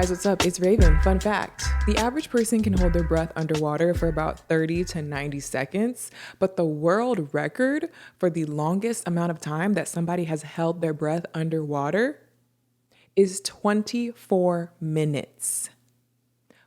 guys, what's up? It's Raven. Fun fact. The average person can hold their breath underwater for about 30 to 90 seconds, but the world record for the longest amount of time that somebody has held their breath underwater is 24 minutes.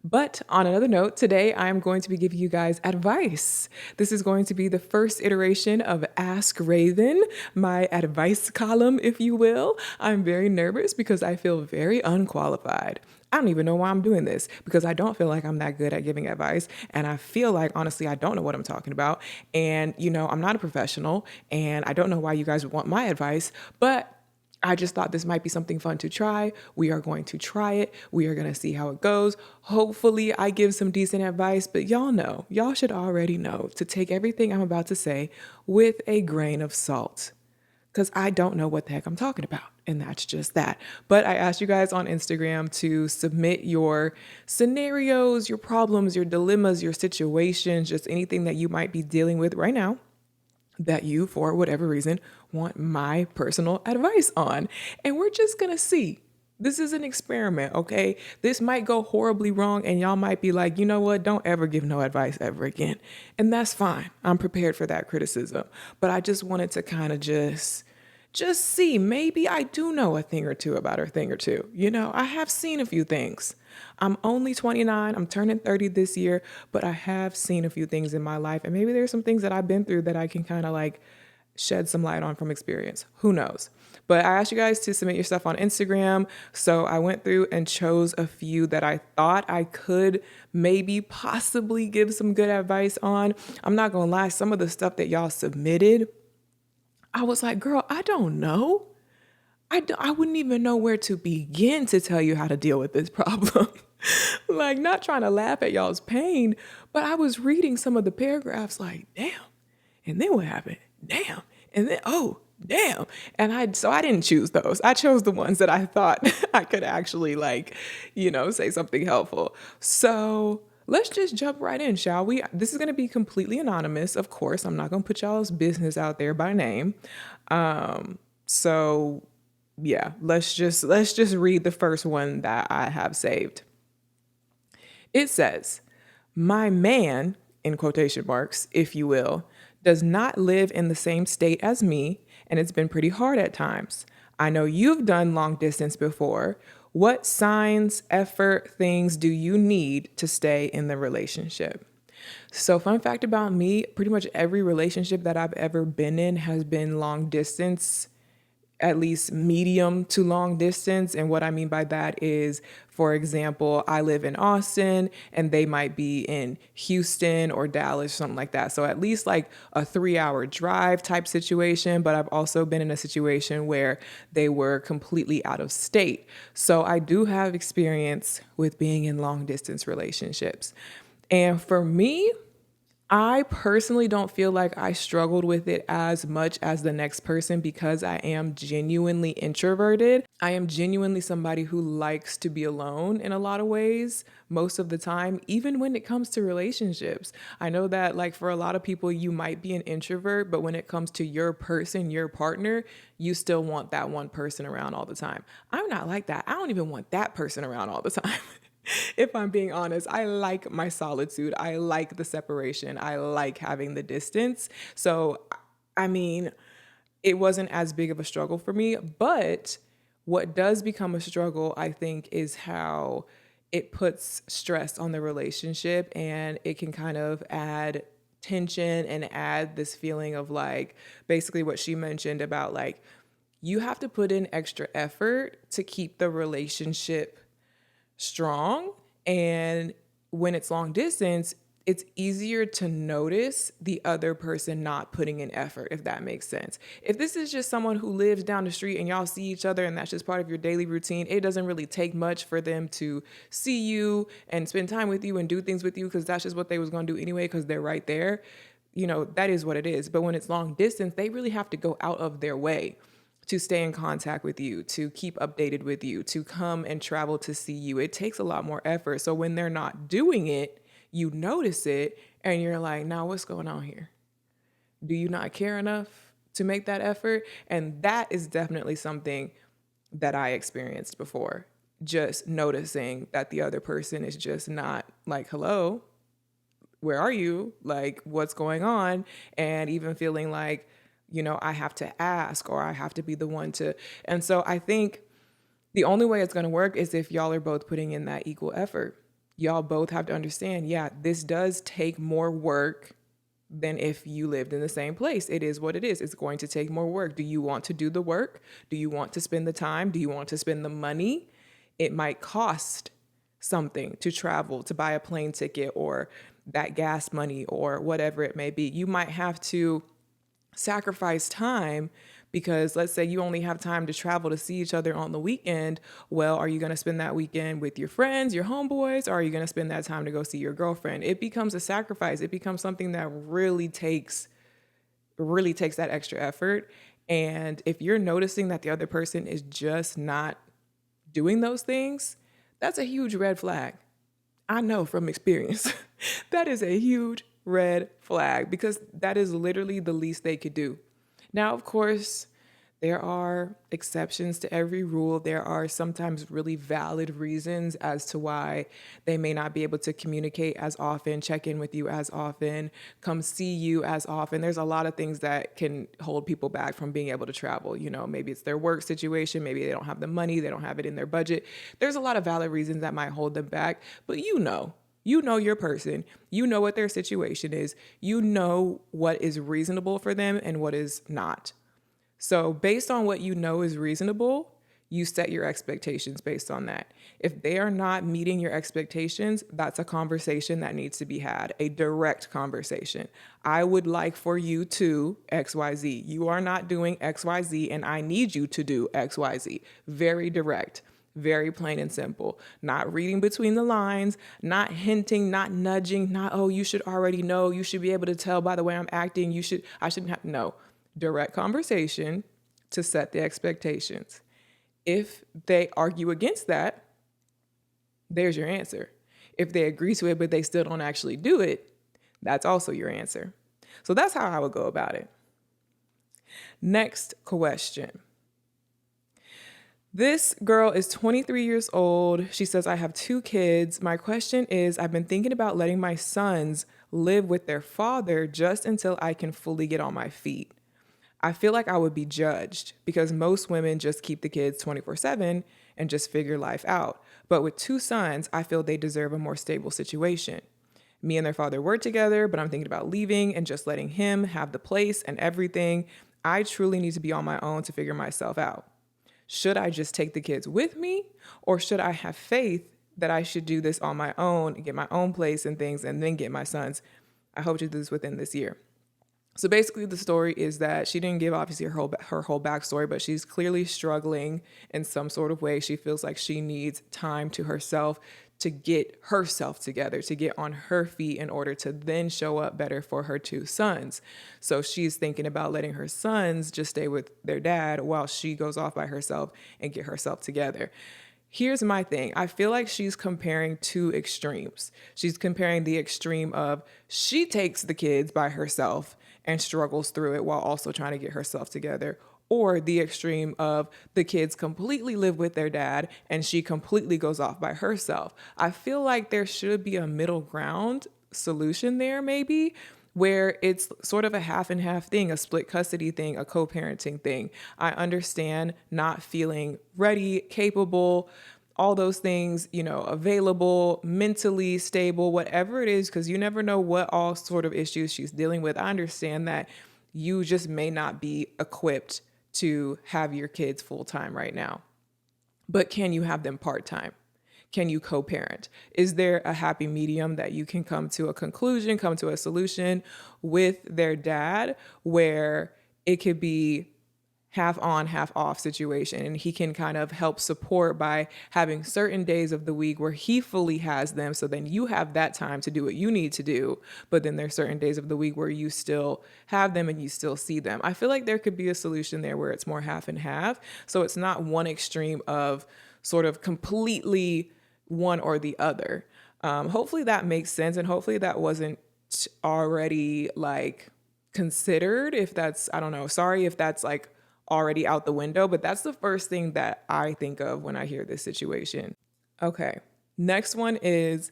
But on another note, today I'm going to be giving you guys advice. This is going to be the first iteration of Ask Raven, my advice column, if you will. I'm very nervous because I feel very unqualified. I don't even know why I'm doing this because I don't feel like I'm that good at giving advice. And I feel like, honestly, I don't know what I'm talking about. And, I'm not a professional and I don't know why you guys would want my advice, but I just thought this might be something fun to try. We are going to try it. We are going to see how it goes. Hopefully I give some decent advice, but y'all should already know to take everything I'm about to say with a grain of salt because I don't know what the heck I'm talking about. And that's just that. But I asked you guys on Instagram to submit your scenarios, your problems, your dilemmas, your situations, just anything that you might be dealing with right now that you, for whatever reason, want my personal advice on. And we're just going to see. This is an experiment, okay? This might go horribly wrong and y'all might be like, you know what? Don't ever give no advice ever again. And that's fine. I'm prepared for that criticism. But I just wanted to kind of just see. Maybe I do know a thing or two about a thing or two. I have seen a few things. I'm only 29. I'm turning 30 this year, but I have seen a few things in my life. And maybe there's some things that I've been through that I can kind of like shed some light on from experience. Who knows? But I asked you guys to submit your stuff on Instagram. So I went through and chose a few that I thought I could maybe possibly give some good advice on. I'm not going to lie. Some of the stuff that y'all submitted, I was like, girl, I don't know. I wouldn't even know where to begin to tell you how to deal with this problem. Like, not trying to laugh at y'all's pain, but I was reading some of the paragraphs like, damn. And then what happened? Damn. And then, oh, damn. And I didn't choose those. I chose the ones that I thought I could actually say something helpful. So let's just jump right in, shall we? This is going to be completely anonymous. Of course, I'm not going to put y'all's business out there by name. So yeah, let's just read the first one that I have saved. It says, my man, in quotation marks, if you will, does not live in the same state as me, and it's been pretty hard at times. I know you've done long distance before. What signs, effort, things do you need to stay in the relationship? So fun fact about me, pretty much every relationship that I've ever been in has been long distance, at least medium to long distance. And what I mean by that is, for example, I live in Austin and they might be in Houston or Dallas, something like that. So at least like a 3-hour drive type situation. But I've also been in a situation where they were completely out of state. So I do have experience with being in long distance relationships. And for me, I personally don't feel like I struggled with it as much as the next person because I am genuinely introverted. I am genuinely somebody who likes to be alone in a lot of ways most of the time, even when it comes to relationships. I know that like for a lot of people, you might be an introvert, but when it comes to your person, your partner, you still want that one person around all the time. I'm not like that. I don't even want that person around all the time. If I'm being honest, I like my solitude. I like the separation. I like having the distance. So, I mean, it wasn't as big of a struggle for me. But what does become a struggle, I think, is how it puts stress on the relationship and it can kind of add tension and add this feeling of like basically what she mentioned about like you have to put in extra effort to keep the relationship strong. And when it's long distance, it's easier to notice the other person not putting in effort, if that makes sense. If this is just someone who lives down the street and y'all see each other and that's just part of your daily routine, it doesn't really take much for them to see you and spend time with you and do things with you because that's just what they was going to do anyway because they're right there. That is what it is. But when it's long distance, they really have to go out of their way to stay in contact with you, to keep updated with you, to come and travel to see you. It takes a lot more effort. So when they're not doing it, you notice it and you're like, now what's going on here? Do you not care enough to make that effort? And that is definitely something that I experienced before. just noticing that the other person is just not like, hello, where are you? Like, what's going on? And even feeling like, I have to ask or I have to be the one to. And so I think the only way it's going to work is if y'all are both putting in that equal effort. Y'all both have to understand, yeah, this does take more work than if you lived in the same place. It is what it is. It's going to take more work. Do you want to do the work? Do you want to spend the time? Do you want to spend the money? It might cost something to travel, to buy a plane ticket or that gas money or whatever it may be. You might have to sacrifice time because let's say you only have time to travel to see each other on the weekend. Well, are you going to spend that weekend with your friends, your homeboys, or are you going to spend that time to go see your girlfriend? It becomes a sacrifice. It becomes something that really takes that extra effort. And if you're noticing that the other person is just not doing those things, that's a huge red flag. I know from experience. That is a huge red flag because that is literally the least they could do. Now, of course, there are exceptions to every rule. There are sometimes really valid reasons as to why they may not be able to communicate as often, check in with you as often, come see you as often. There's a lot of things that can hold people back from being able to travel. Maybe it's their work situation. Maybe they don't have the money. They don't have it in their budget. There's a lot of valid reasons that might hold them back, but you know your person, you know what their situation is, you know what is reasonable for them and what is not. So based on what you know is reasonable, you set your expectations based on that. If they are not meeting your expectations, that's a conversation that needs to be had, a direct conversation. I would like for you to XYZ. You are not doing XYZ and I need you to do XYZ. Very direct. Very plain and simple. Not reading between the lines, not hinting, not nudging, not, oh, you should already know. You should be able to tell by the way I'm acting. I shouldn't have, no. Direct conversation to set the expectations. If they argue against that, there's your answer. If they agree to it, but they still don't actually do it, that's also your answer. So that's how I would go about it. Next question. This girl is 23 years old. She says, I have 2 kids. My question is, I've been thinking about letting my sons live with their father just until I can fully get on my feet. I feel like I would be judged because most women just keep the kids 24/7 and just figure life out. But with 2 sons, I feel they deserve a more stable situation. Me and their father were together, but I'm thinking about leaving and just letting him have the place and everything. I truly need to be on my own to figure myself out. Should I just take the kids with me, or should I have faith that I should do this on my own and get my own place and things and then get my sons? I hope to do this within this year. So basically the story is that she didn't give obviously her whole backstory, but she's clearly struggling in some sort of way. She feels like she needs time to herself to get herself together, to get on her feet in order to then show up better for her 2 sons. So she's thinking about letting her sons just stay with their dad while she goes off by herself and get herself together. Here's my thing. I feel like she's comparing 2 extremes. She's comparing the extreme of she takes the kids by herself and struggles through it while also trying to get herself together, or the extreme of the kids completely live with their dad and she completely goes off by herself. I feel like there should be a middle ground solution there, maybe, where it's sort of a half and half thing, a split custody thing, a co-parenting thing. I understand not feeling ready, capable, all those things, available, mentally stable, whatever it is, because you never know what all sort of issues she's dealing with. I understand that you just may not be equipped to have your kids full time right now, but can you have them part time? Can you co-parent? Is there a happy medium that you can come to a conclusion, come to a solution with their dad where it could be half on, half off situation, and he can kind of help support by having certain days of the week where he fully has them, so then you have that time to do what you need to do, but then there's certain days of the week where you still have them and you still see them. I feel like there could be a solution there where it's more half and half, so it's not one extreme of sort of completely one or the other. Hopefully that makes sense, and hopefully that wasn't already like considered. If that's, I don't know, sorry if that's like already out the window, but that's the first thing that I think of when I hear this situation. Okay. Next one is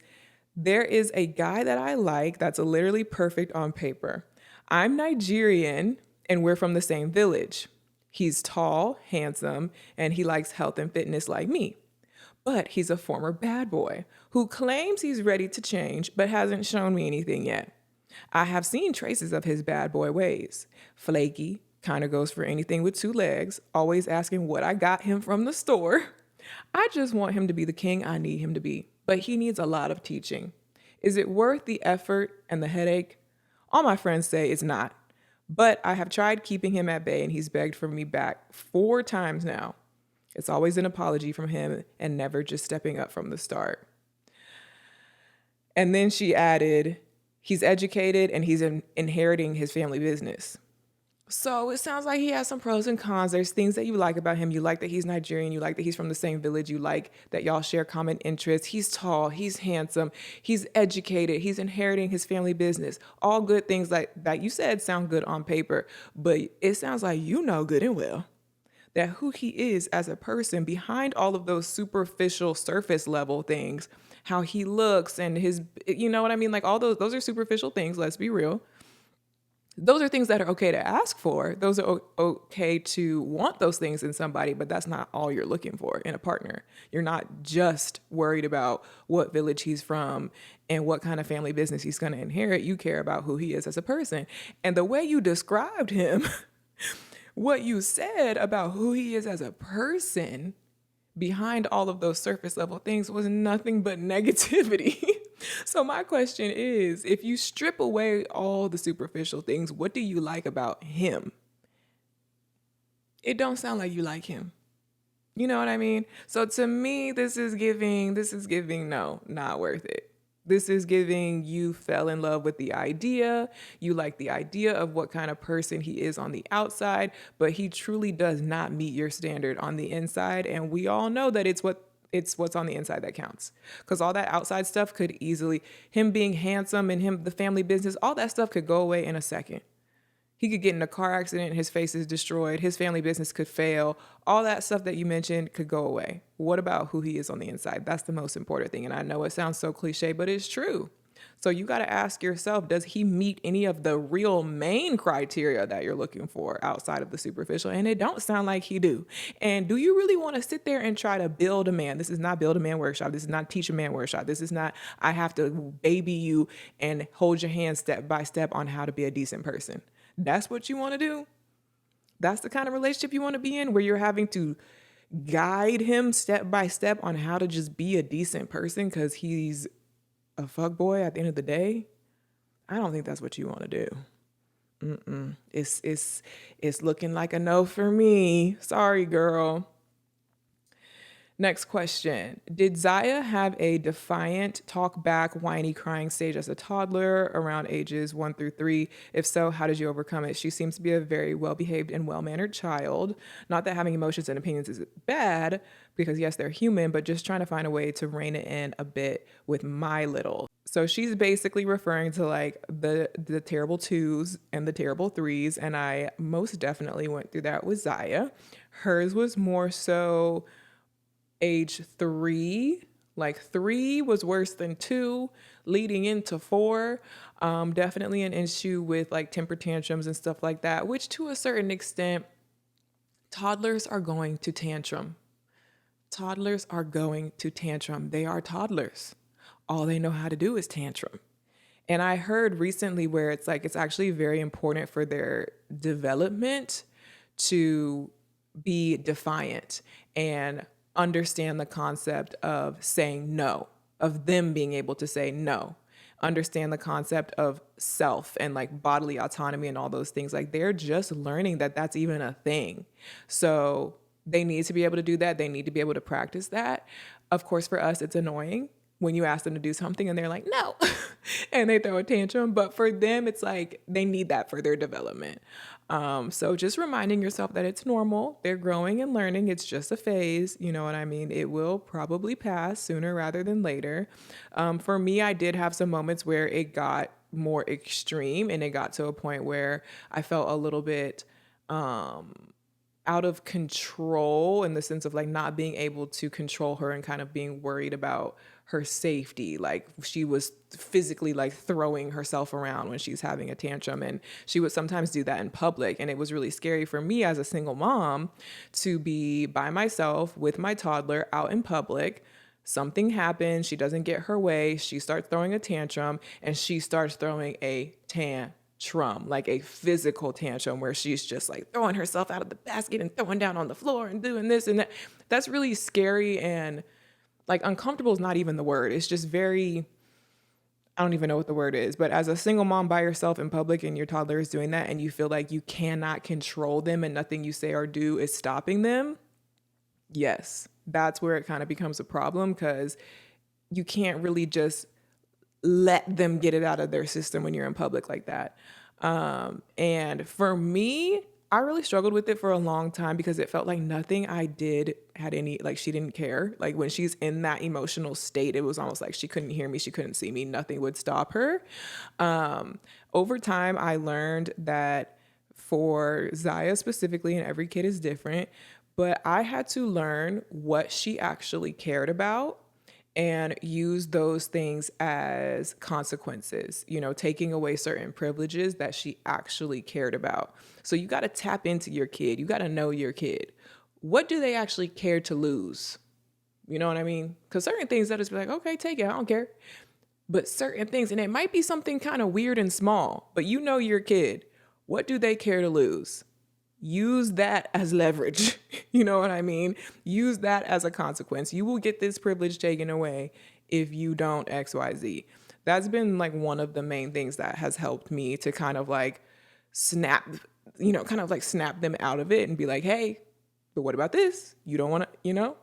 there is a guy that I like that's literally perfect on paper. I'm Nigerian and we're from the same village. He's tall, handsome, and he likes health and fitness like me. But he's a former bad boy who claims he's ready to change but hasn't shown me anything yet. I have seen traces of his bad boy ways. Flaky, kind of goes for anything with two legs, always asking what I got him from the store. I just want him to be the king I need him to be, but he needs a lot of teaching. Is it worth the effort and the headache? All my friends say it's not, but I have tried keeping him at bay and he's begged for me back 4 times now. It's always an apology from him and never just stepping up from the start. And then she added, he's educated and he's inheriting his family business. So it sounds like he has some pros and cons. There's things that you like about him. You like that he's Nigerian. You like that he's from the same village. You like that y'all share common interests. He's tall. He's handsome. He's educated. He's inheriting his family business. All good things that you said sound good on paper. But it sounds like you know good and well that who he is as a person behind all of those superficial surface level things, how he looks and his, you know what I mean? Like all those are superficial things. Let's be real. Those are things that are okay to ask for. Those are okay to want those things in somebody, but that's not all you're looking for in a partner. You're not just worried about what village he's from and what kind of family business he's going to inherit. You care about who he is as a person. And the way you described him, what you said about who he is as a person behind all of those surface level things was nothing but negativity. So my question is, if you strip away all the superficial things, what do you like about him? It don't sound like you like him. You know what I mean? So to me, this is giving, no, not worth it. This is giving you fell in love with the idea. You like the idea of what kind of person he is on the outside, but he truly does not meet your standard on the inside. And we all know that it's what's on the inside that counts. Because all that outside stuff could easily, him being handsome and him, the family business, all that stuff could go away in a second. He could get in a car accident, his face is destroyed, his family business could fail. All that stuff that you mentioned could go away. What about who he is on the inside? That's the most important thing. And I know it sounds so cliche, but it's true. So you got to ask yourself, does he meet any of the real main criteria that you're looking for outside of the superficial? And it don't sound like he do. And do you really want to sit there and try to build a man? This is not build a man workshop. This is not teach a man workshop. This is not, I have to baby you and hold your hand step by step on how to be a decent person. That's what you want to do? That's the kind of relationship you want to be in, where you're having to guide him step by step on how to just be a decent person because he's a fuckboy at the end of the day? I don't think that's what you want to do. It's looking like a no for me. Sorry, girl. Next question. Did Zaya have a defiant, talk back, whiny, crying stage as a toddler around ages 1 through 3? If so, how did you overcome it? She seems to be a very well-behaved and well-mannered child. Not that having emotions and opinions is bad, because yes, they're human, but just trying to find a way to rein it in a bit with my little. So she's basically referring to like the terrible 2s and the terrible 3s, and I most definitely went through that with Zaya. Hers was more so age 3, like 3 was worse than 2, leading into 4. Definitely an issue with like temper tantrums and stuff like that, which to a certain extent, toddlers are going to tantrum. Toddlers are going to tantrum. They are toddlers. All they know how to do is tantrum. And I heard recently where it's like, it's actually very important for their development to be defiant and understand the concept of saying no, of them being able to say no, understand the concept of self and like bodily autonomy and all those things. Like they're just learning that that's even a thing. So they need to be able to do that. They need to be able to practice that. Of course, for us, it's annoying when you ask them to do something and they're like, no, and they throw a tantrum. But for them, it's like they need that for their development. So just reminding yourself that it's normal. They're growing and learning. It's just a phase. You know what I mean? It will probably pass sooner rather than later. For me, I did have some moments where it got more extreme and it got to a point where I felt a little bit, out of control in the sense of like not being able to control her and kind of being worried about her safety. Like she was physically like throwing herself around when she's having a tantrum, and she would sometimes do that in public. And it was really scary for me as a single mom to be by myself with my toddler out in public. Something happens, she doesn't get her way, she starts throwing a tantrum, and she starts throwing a tantrum, like a physical tantrum where she's just like throwing herself out of the basket and throwing down on the floor and doing this and that. That's really scary, and like uncomfortable is not even the word. It's just very, I don't even know what the word is, but as a single mom by yourself in public and your toddler is doing that and you feel like you cannot control them and nothing you say or do is stopping them, yes, that's where it kind of becomes a problem, because you can't really just let them get it out of their system when you're in public like that. And for me, I really struggled with it for a long time because it felt like nothing I did had any, like she didn't care. Like when she's in that emotional state, it was almost like she couldn't hear me, she couldn't see me, nothing would stop her. Over time, I learned that for Zaya specifically, and every kid is different, but I had to learn what she actually cared about and use those things as consequences, you know, taking away certain privileges that she actually cared about. So you got to tap into your kid. You got to know your kid. What do they actually care to lose? You know what I mean? Because certain things that just be like, okay, take it, I don't care. But certain things, and it might be something kind of weird and small, but you know your kid. What do they care to lose? Use that as leverage. You know what I mean? Use that as a consequence. You will get this privilege taken away if you don't XYZ. That's been like one of the main things that has helped me to kind of like snap, you know, kind of like snap them out of it and be like, hey, but what about this? You don't want to, you know?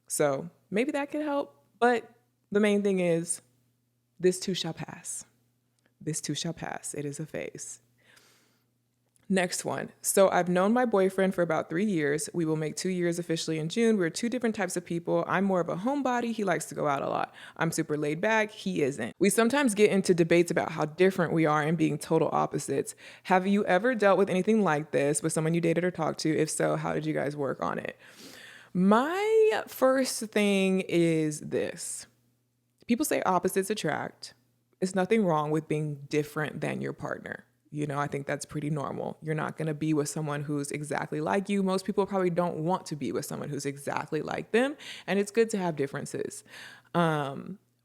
So maybe that could help. But the main thing is this too shall pass. This too shall pass. It is a phase. Next one. So I've known my boyfriend for about 3 years. We will make 2 years officially in June. We're two different types of people. I'm more of a homebody. He likes to go out a lot. I'm super laid back. He isn't. We sometimes get into debates about how different we are and being total opposites. Have you ever dealt with anything like this with someone you dated or talked to? If so, how did you guys work on it? My first thing is this. People say opposites attract. There's nothing wrong with being different than your partner. You know, I think that's pretty normal. You're not going to be with someone who's exactly like you. Most people probably don't want to be with someone who's exactly like them. And it's good to have differences.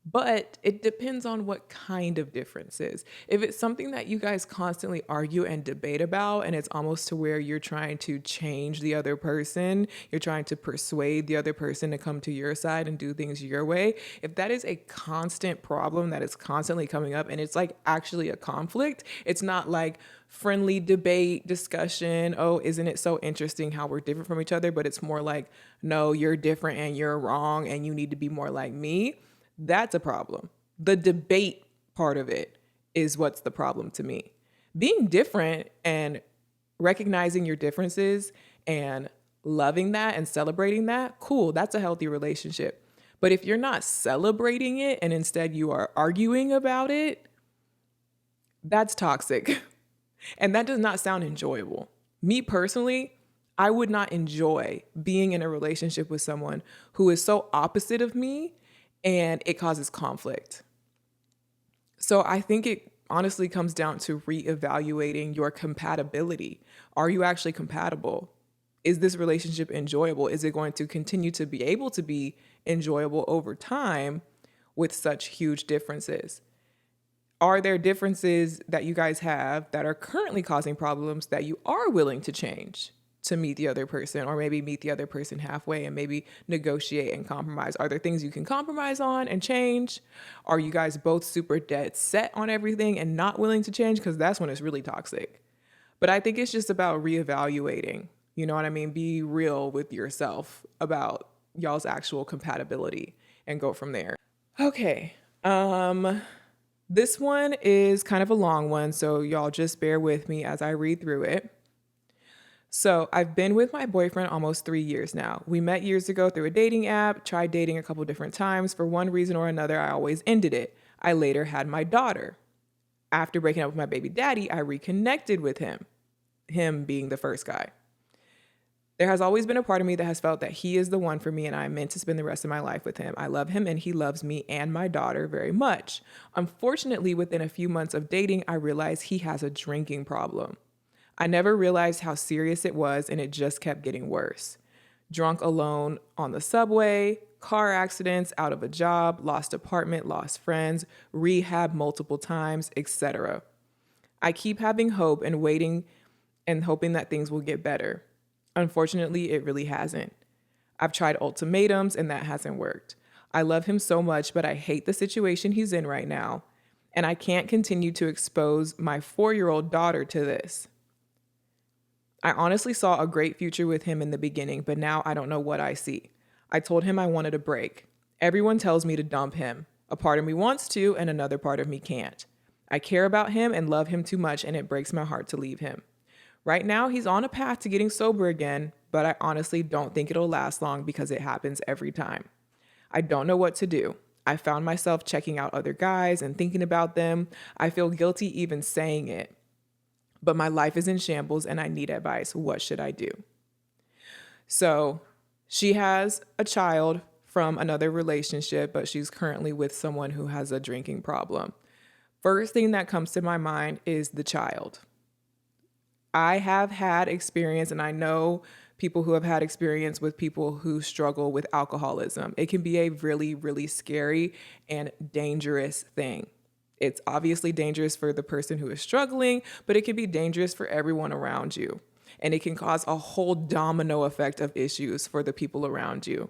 But it depends on what kind of differences. If it's something that you guys constantly argue and debate about, and it's almost to where you're trying to change the other person, you're trying to persuade the other person to come to your side and do things your way. If that is a constant problem that is constantly coming up and it's like actually a conflict, it's not like friendly debate, discussion, oh, isn't it so interesting how we're different from each other? But it's more like, no, you're different and you're wrong and you need to be more like me. That's a problem. The debate part of it is what's the problem to me. Being different and recognizing your differences and loving that and celebrating that, cool, that's a healthy relationship. But if you're not celebrating it and instead you are arguing about it, that's toxic. And that does not sound enjoyable. Me personally, I would not enjoy being in a relationship with someone who is so opposite of me and it causes conflict. So I think it honestly comes down to reevaluating your compatibility. Are you actually compatible? Is this relationship enjoyable? Is it going to continue to be able to be enjoyable over time with such huge differences? Are there differences that you guys have that are currently causing problems that you are willing to change to meet the other person, or maybe meet the other person halfway and maybe negotiate and compromise? Are there things you can compromise on and change? Are you guys both super dead set on everything and not willing to change? Because that's when it's really toxic. But I think it's just about reevaluating. You know what I mean? Be real with yourself about y'all's actual compatibility and go from there. Okay. This one is kind of a long one, so y'all just bear with me as I read through it. So I've been with my boyfriend almost 3 years now. We met years ago through a dating app, tried dating a couple different times. For one reason or another, I always ended it. I later had my daughter. After breaking up with my baby daddy, I reconnected with him being the first guy. There has always been a part of me that has felt that he is the one for me and I am meant to spend the rest of my life with him. I love him and he loves me and my daughter very much. Unfortunately, within a few months of dating, I realized he has a drinking problem. I never realized how serious it was and it just kept getting worse. Drunk alone on the subway, car accidents, out of a job, lost apartment, lost friends, rehab multiple times, etc. I keep having hope and waiting and hoping that things will get better. Unfortunately, it really hasn't. I've tried ultimatums and that hasn't worked. I love him so much, but I hate the situation he's in right now. And I can't continue to expose my 4-year-old daughter to this. I honestly saw a great future with him in the beginning, but now I don't know what I see. I told him I wanted a break. Everyone tells me to dump him. A part of me wants to, and another part of me can't. I care about him and love him too much, and it breaks my heart to leave him. Right now, he's on a path to getting sober again, but I honestly don't think it'll last long because it happens every time. I don't know what to do. I found myself checking out other guys and thinking about them. I feel guilty even saying it. But my life is in shambles and I need advice. What should I do? So she has a child from another relationship, but she's currently with someone who has a drinking problem. First thing that comes to my mind is the child. I have had experience, and I know people who have had experience with people who struggle with alcoholism. It can be a really, really scary and dangerous thing. It's obviously dangerous for the person who is struggling, but it can be dangerous for everyone around you. And it can cause a whole domino effect of issues for the people around you.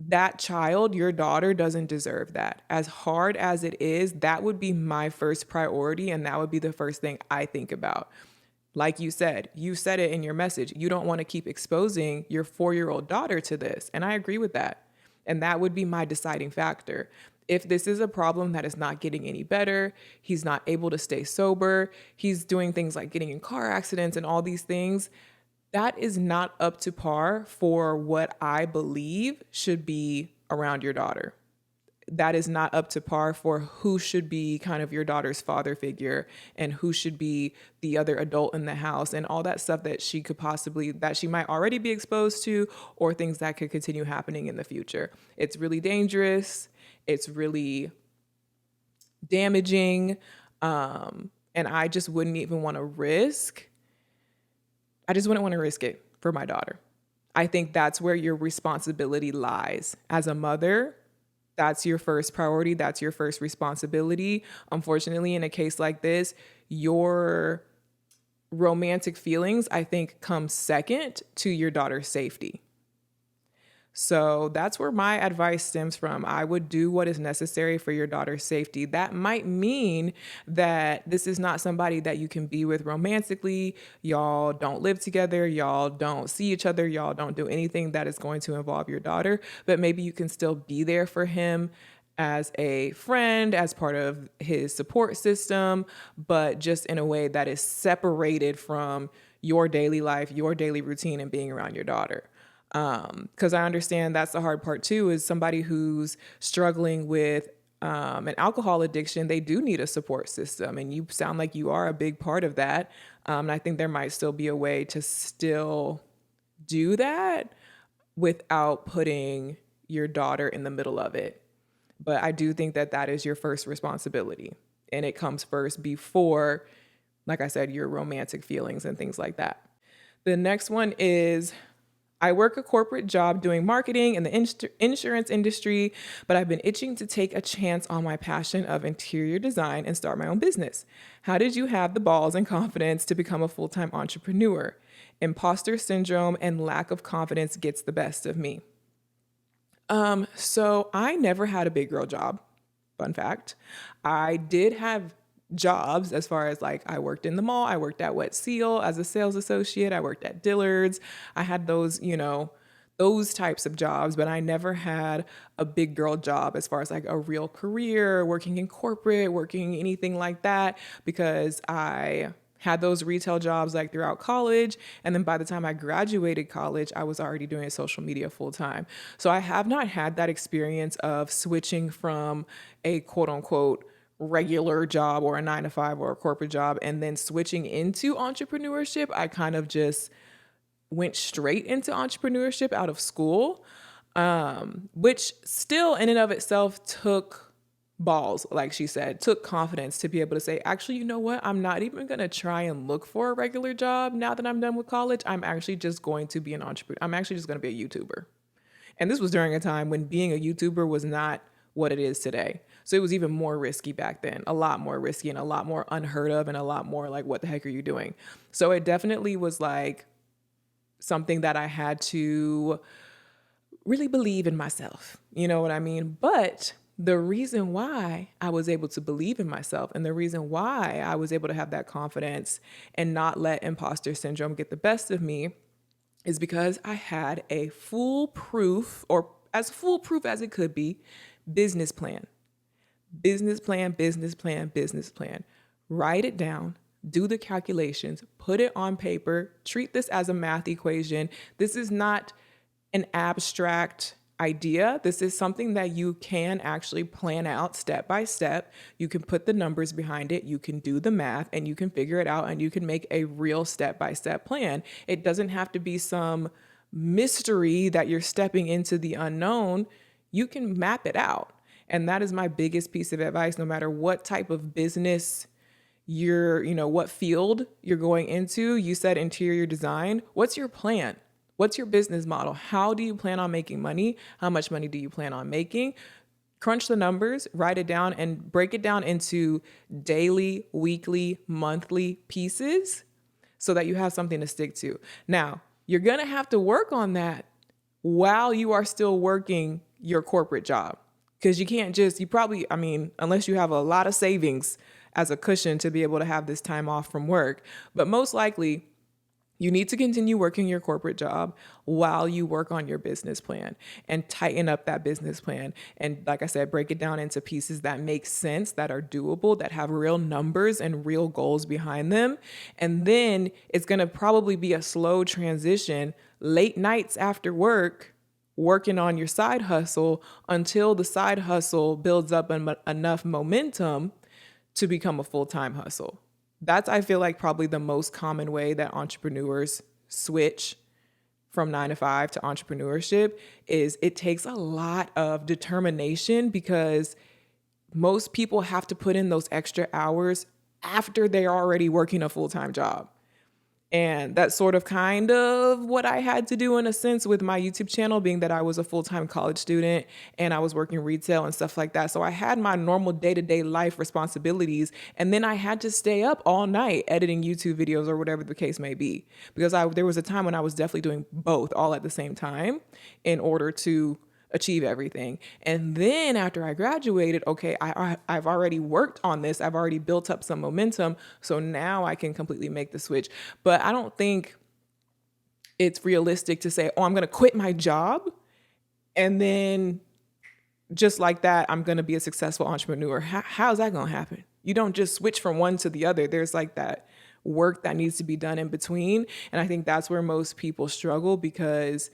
That child, your daughter, doesn't deserve that. As hard as it is, that would be my first priority, and that would be the first thing I think about. Like you said it in your message. You don't want to keep exposing your 4-year-old daughter to this, and I agree with that. And that would be my deciding factor. If this is a problem that is not getting any better, he's not able to stay sober, he's doing things like getting in car accidents and all these things, that is not up to par for what I believe should be around your daughter. That is not up to par for who should be kind of your daughter's father figure and who should be the other adult in the house and all that stuff that she might already be exposed to, or things that could continue happening in the future. It's really dangerous. It's really damaging. And I just wouldn't even want to risk. I just wouldn't want to risk it for my daughter. I think that's where your responsibility lies. As a mother, that's your first priority. That's your first responsibility. Unfortunately, in a case like this, your romantic feelings, I think, come second to your daughter's safety. So that's where my advice stems from. I would do what is necessary for your daughter's safety. That might mean that this is not somebody that you can be with romantically. Y'all don't live together. Y'all don't see each other. Y'all don't do anything that is going to involve your daughter. But maybe you can still be there for him as a friend, as part of his support system, but just in a way that is separated from your daily life, your daily routine, and being around your daughter. Because I understand that's the hard part too, is somebody who's struggling with an alcohol addiction, they do need a support system. And you sound like you are a big part of that. And I think there might still be a way to still do that without putting your daughter in the middle of it. But I do think that that is your first responsibility. And it comes first before, like I said, your romantic feelings and things like that. The next one is, I work a corporate job doing marketing in the insurance industry, but I've been itching to take a chance on my passion of interior design and start my own business. How did you have the balls and confidence to become a full-time entrepreneur? Imposter syndrome and lack of confidence gets the best of me. So I never had a big girl job. Fun fact. I did have jobs as far as like I worked in the mall, I worked at Wet Seal as a sales associate, I worked at Dillard's. I had those, those types of jobs, but I never had a big girl job as far as like a real career, working in corporate, working anything like that, because I had those retail jobs like throughout college. And then by the time I graduated college, I was already doing social media full time. So I have not had that experience of switching from a quote unquote regular job or a 9-to-5 or a corporate job and then switching into entrepreneurship. I kind of just went straight into entrepreneurship out of school, which still in and of itself took balls, like she said, took confidence to be able to say, actually, you know what? I'm not even going to try and look for a regular job now that I'm done with college. I'm actually just going to be an entrepreneur. I'm actually just going to be a YouTuber. And this was during a time when being a YouTuber was not what it is today. So it was even more risky back then, a lot more risky and a lot more unheard of and a lot more like, what the heck are you doing? So it definitely was like something that I had to really believe in myself. You know what I mean? But the reason why I was able to believe in myself and the reason why I was able to have that confidence and not let imposter syndrome get the best of me is because I had a foolproof, or as foolproof as it could be, business plan. Business plan, business plan, business plan. Write it down, do the calculations, put it on paper, treat this as a math equation. This is not an abstract idea. This is something that you can actually plan out step by step. You can put the numbers behind it, you can do the math, and you can figure it out, and you can make a real step-by-step plan. It doesn't have to be some mystery that you're stepping into the unknown. You can map it out. And that is my biggest piece of advice, no matter what type of business what field you're going into. You said interior design. What's your plan? What's your business model? How do you plan on making money? How much money do you plan on making? Crunch the numbers, write it down, and break it down into daily, weekly, monthly pieces so that you have something to stick to. Now, you're going to have to work on that while you are still working your corporate job, because you can't unless you have a lot of savings as a cushion to be able to have this time off from work, but most likely you need to continue working your corporate job while you work on your business plan and tighten up that business plan. And like I said, break it down into pieces that make sense, that are doable, that have real numbers and real goals behind them. And then it's going to probably be a slow transition, late nights after work, working on your side hustle until the side hustle builds up enough momentum to become a full-time hustle. That's, I feel like, probably the most common way that entrepreneurs switch from 9 to 5 to entrepreneurship. Is it takes a lot of determination, because most people have to put in those extra hours after they're already working a full-time job. And that's sort of kind of what I had to do in a sense with my YouTube channel, being that I was a full-time college student and I was working retail and stuff like that. So I had my normal day-to-day life responsibilities, and then I had to stay up all night editing YouTube videos or whatever the case may be, because there was a time when I was definitely doing both all at the same time in order to achieve everything. And then after I graduated, okay, I've already worked on this. I've already built up some momentum. So now I can completely make the switch. But I don't think it's realistic to say, oh, I'm going to quit my job and then just like that, I'm going to be a successful entrepreneur. How's that going to happen? You don't just switch from one to the other. There's like that work that needs to be done in between. And I think that's where most people struggle, because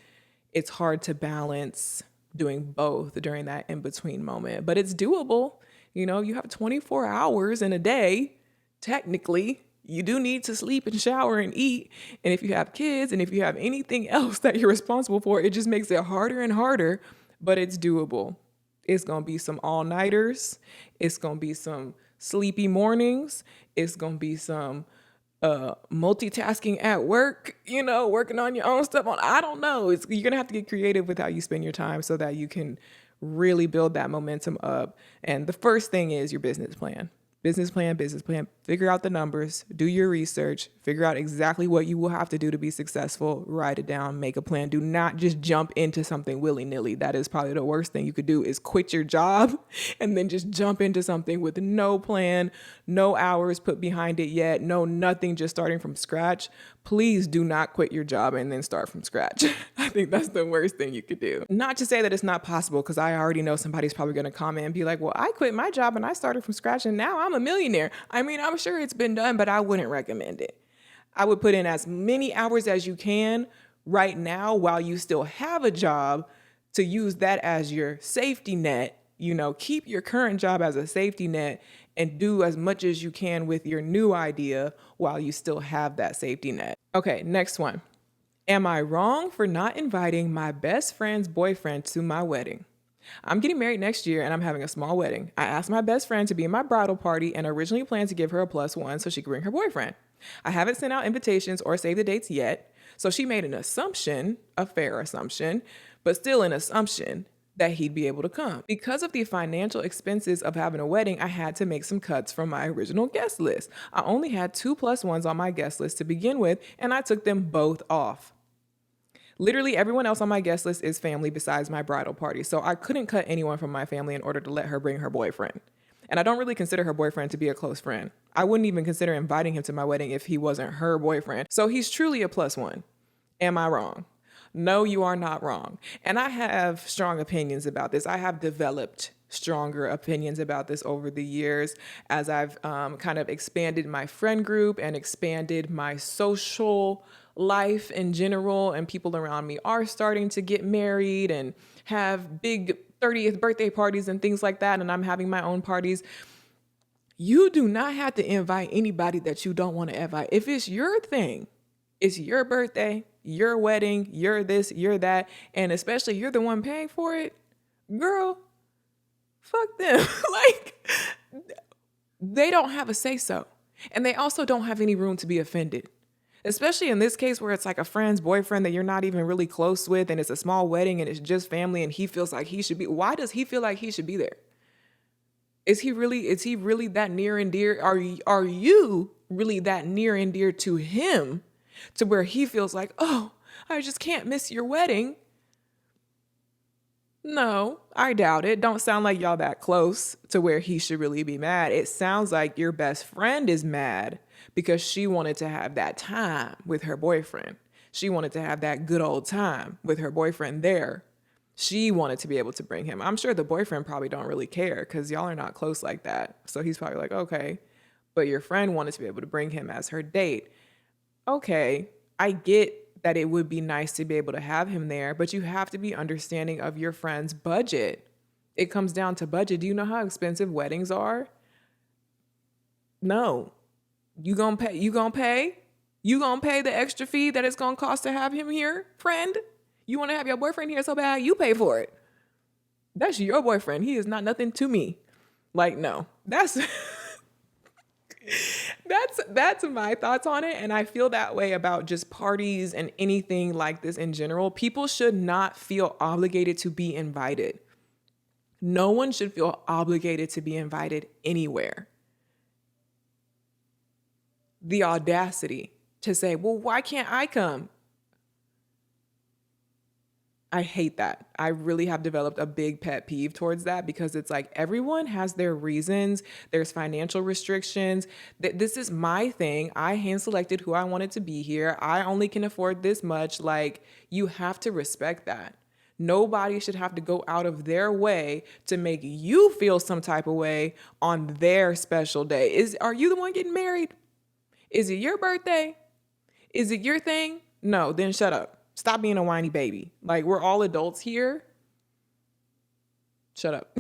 it's hard to balance doing both during that in-between moment. But it's doable. You have 24 hours in a day. Technically, you do need to sleep and shower and eat. And if you have kids and if you have anything else that you're responsible for, it just makes it harder and harder, but it's doable. It's going to be some all-nighters. It's going to be some sleepy mornings. It's going to be some multitasking at work, working on your own stuff I don't know. You're going to have to get creative with how you spend your time so that you can really build that momentum up. And the first thing is your business plan. Business plan. Figure out the numbers, do your research, figure out exactly what you will have to do to be successful, write it down, make a plan. Do not just jump into something willy-nilly. That is probably the worst thing you could do, is quit your job and then just jump into something with no plan, no hours put behind it yet, nothing, just starting from scratch. Please do not quit your job and then start from scratch. I think that's the worst thing you could do. Not to say that it's not possible, because I already know somebody's probably going to comment and be like, well, I quit my job and I started from scratch and now I'm a millionaire. I'm sure it's been done, but I wouldn't recommend it. I would put in as many hours as you can right now while you still have a job, to use that as your safety net. Keep your current job as a safety net and do as much as you can with your new idea while you still have that safety net. Okay, next one. Am I wrong for not inviting my best friend's boyfriend to my wedding? I'm getting married next year and I'm having a small wedding. I asked my best friend to be in my bridal party and originally planned to give her a +1 so she could bring her boyfriend. I haven't sent out invitations or saved the dates yet, so she made an assumption, a fair assumption, but still an assumption that he'd be able to come. Because of the financial expenses of having a wedding, I had to make some cuts from my original guest list. I only had 2 +1s on my guest list to begin with, and I took them both off. Literally everyone else on my guest list is family besides my bridal party, so I couldn't cut anyone from my family in order to let her bring her boyfriend. And I don't really consider her boyfriend to be a close friend. I wouldn't even consider inviting him to my wedding if he wasn't her boyfriend. So he's truly a +1. Am I wrong? No, you are not wrong. And I have strong opinions about this. I have developed stronger opinions about this over the years as I've kind of expanded my friend group and expanded my social life in general, and people around me are starting to get married and have big 30th birthday parties and things like that, and I'm having my own parties. You do not have to invite anybody that you don't want to invite. If it's your thing, it's your birthday, your wedding, you're this, you're that, and especially you're the one paying for it, girl, fuck them. Like, they don't have a say-so. And they also don't have any room to be offended. Especially in this case where it's like a friend's boyfriend that you're not even really close with and it's a small wedding and it's just family and he feels like he should be. Why does he feel like he should be there? Is he really that near and dear? Are you really that near and dear to him to where he feels like, oh, I just can't miss your wedding? No, I doubt it. Don't sound like y'all that close to where he should really be mad. It sounds like your best friend is mad because she wanted to have that time with her boyfriend. She wanted to have that good old time with her boyfriend there. She wanted to be able to bring him. I'm sure the boyfriend probably don't really care because y'all are not close like that. So he's probably like, okay, but your friend wanted to be able to bring him as her date. Okay, I get that it would be nice to be able to have him there, but you have to be understanding of your friend's budget. It comes down to budget. Do you know how expensive weddings are? No. You gonna pay the extra fee that it's gonna cost to have him here, friend? You wanna have your boyfriend here so bad, you pay for it. That's your boyfriend. He is not nothing to me. Like, no. That's that's my thoughts on it. And I feel that way about just parties and anything like this in general. People should not feel obligated to be invited. No one should feel obligated to be invited anywhere. The audacity to say, well, why can't I come? I hate that. I really have developed a big pet peeve towards that because it's like everyone has their reasons. There's financial restrictions. This is my thing. I hand selected who I wanted to be here. I only can afford this much. Like, you have to respect that. Nobody should have to go out of their way to make you feel some type of way on their special day. Are you the one getting married? Is it your birthday? Is it your thing? No, then shut up. Stop being a whiny baby. Like, we're all adults here. Shut up.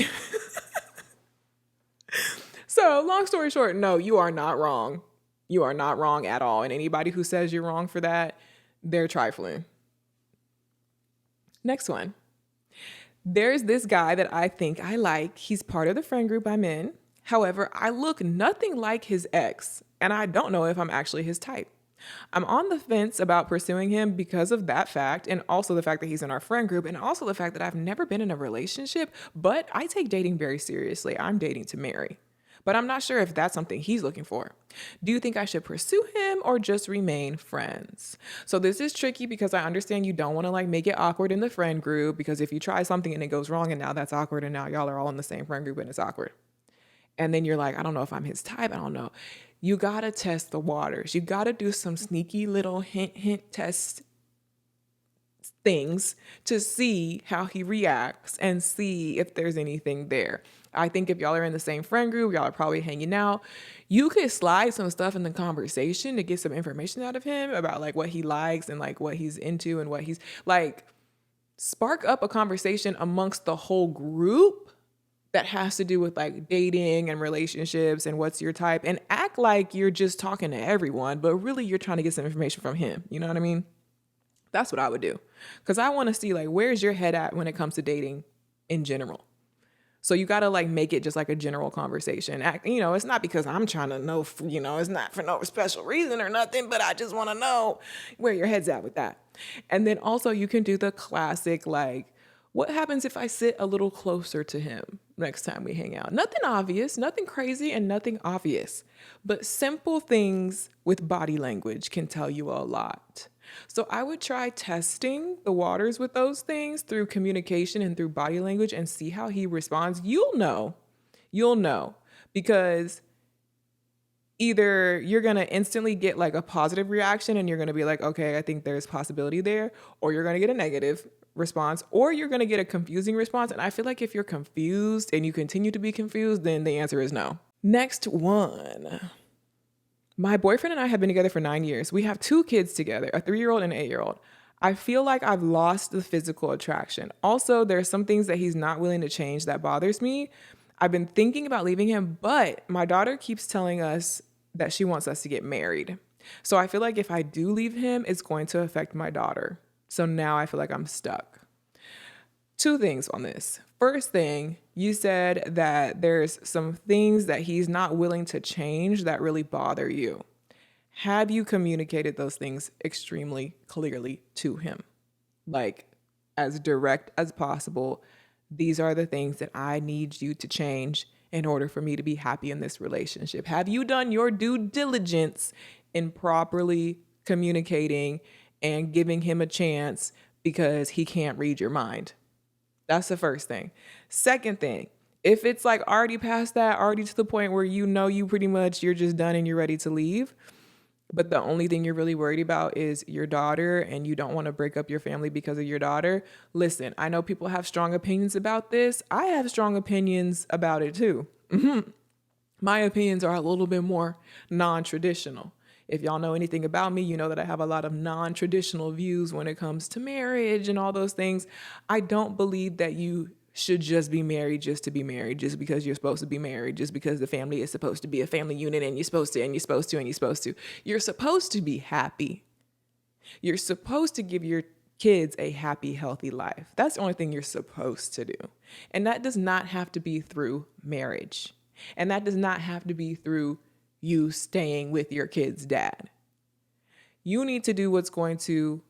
So, long story short, no, you are not wrong. You are not wrong at all. And anybody who says you're wrong for that, they're trifling. Next one. There's this guy that I think I like. He's part of the friend group I'm in. However, I look nothing like his ex, and I don't know if I'm actually his type. I'm on the fence about pursuing him because of that fact, and also the fact that he's in our friend group, and also the fact that I've never been in a relationship, but I take dating very seriously. I'm dating to marry, but I'm not sure if that's something he's looking for. Do you think I should pursue him or just remain friends? So this is tricky because I understand you don't want to like make it awkward in the friend group, because if you try something and it goes wrong and now that's awkward and now y'all are all in the same friend group and it's awkward. And then you're like, I don't know if I'm his type. I don't know. You got to test the waters. You got to do some sneaky little hint test things to see how he reacts and see if there's anything there. I think if y'all are in the same friend group, y'all are probably hanging out. You could slide some stuff in the conversation to get some information out of him about like what he likes and like what he's into and what he's like. Spark up a conversation amongst the whole group that has to do with like dating and relationships and what's your type, and act like you're just talking to everyone, but really you're trying to get some information from him. You know what I mean? That's what I would do. Because I want to see, like, where's your head at when it comes to dating in general? So you got to like make it just like a general conversation. It's not because I'm trying to know, it's not for no special reason or nothing, but I just want to know where your head's at with that. And then also you can do the classic, like, what happens if I sit a little closer to him next time we hang out? Nothing obvious, nothing crazy, and nothing obvious. But simple things with body language can tell you a lot. So I would try testing the waters with those things through communication and through body language and see how he responds. You'll know because either you're going to instantly get like a positive reaction and you're going to be like, okay, I think there's possibility there, or you're going to get a negative response, or you're going to get a confusing response. And I feel like if you're confused and you continue to be confused, then the answer is no. Next one. My boyfriend and I have been together for 9 years. We have 2 kids together, a 3-year-old and an 8-year-old. I feel like I've lost the physical attraction. Also, there's some things that he's not willing to change that bothers me. I've been thinking about leaving him, but my daughter keeps telling us that she wants us to get married. So I feel like if I do leave him, it's going to affect my daughter. So now I feel like I'm stuck. 2 things on this. First thing, you said that there's some things that he's not willing to change that really bother you. Have you communicated those things extremely clearly to him? Like, as direct as possible, these are the things that I need you to change in order for me to be happy in this relationship. Have you done your due diligence in properly communicating and giving him a chance because he can't read your mind? That's the first thing. Second thing, if it's like already past that, already to the point where you pretty much you're just done and you're ready to leave, but the only thing you're really worried about is your daughter and you don't want to break up your family because of your daughter, listen, I know people have strong opinions about this. I have strong opinions about it too. My opinions are a little bit more non-traditional. If y'all know anything about me, you know that I have a lot of non-traditional views when it comes to marriage and all those things. I don't believe that you should just be married just to be married, just because you're supposed to be married, just because the family is supposed to be a family unit and you're supposed to. You're supposed to be happy. You're supposed to give your kids a happy, healthy life. That's the only thing you're supposed to do. And that does not have to be through marriage. And that does not have to be through you staying with your kid's dad. You need to do what's going to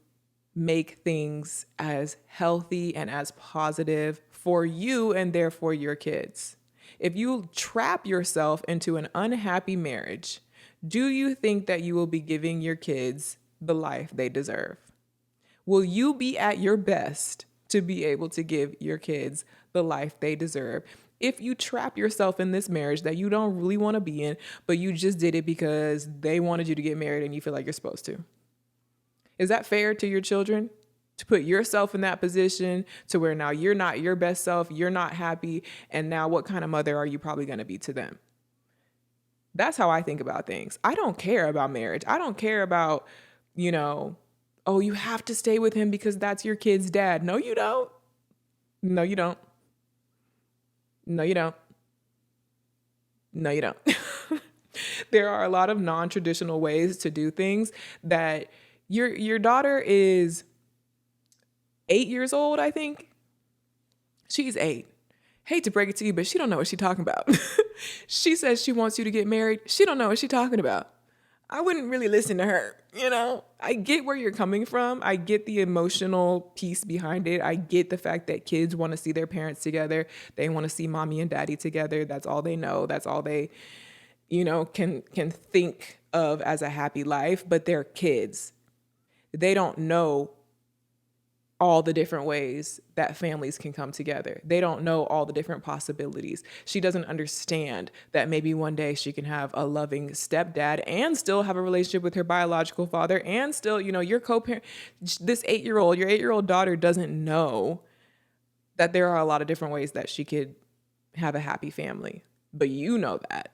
make things as healthy and as positive for you and therefore your kids. If you trap yourself into an unhappy marriage, do you think that you will be giving your kids the life they deserve? Will you be at your best to be able to give your kids the life they deserve? If you trap yourself in this marriage that you don't really want to be in, but you just did it because they wanted you to get married and you feel like you're supposed to. Is that fair to your children? To put yourself in that position to where now you're not your best self, you're not happy, and now what kind of mother are you probably going to be to them? That's how I think about things. I don't care about marriage. I don't care about, oh, you have to stay with him because that's your kid's dad. No, you don't. No, you don't. No, you don't. No, you don't. There are a lot of non-traditional ways to do things that your daughter is 8 years old, I think. She's 8. Hate to break it to you, but she don't know what she's talking about. She says she wants you to get married. She don't know what she's talking about. I wouldn't really listen to her. I get where you're coming from. I get the emotional piece behind it. I get the fact that kids want to see their parents together. They want to see mommy and daddy together. That's all they know. That's all they, can think of as a happy life. But they're kids. They don't know all the different ways that families can come together. They don't know all the different possibilities. She doesn't understand that maybe one day she can have a loving stepdad and still have a relationship with her biological father and still, your co-parent. Your 8-year-old daughter doesn't know that there are a lot of different ways that she could have a happy family, but you know that.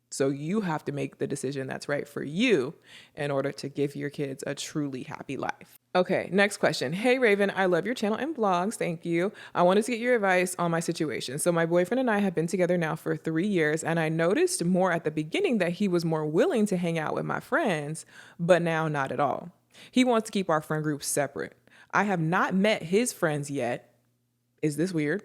So you have to make the decision that's right for you in order to give your kids a truly happy life. Okay, next question. Hey, Raven, I love your channel and vlogs. Thank you. I wanted to get your advice on my situation. So my boyfriend and I have been together now for 3 years, and I noticed more at the beginning that he was more willing to hang out with my friends, but now not at all. He wants to keep our friend group separate. I have not met his friends yet. Is this weird?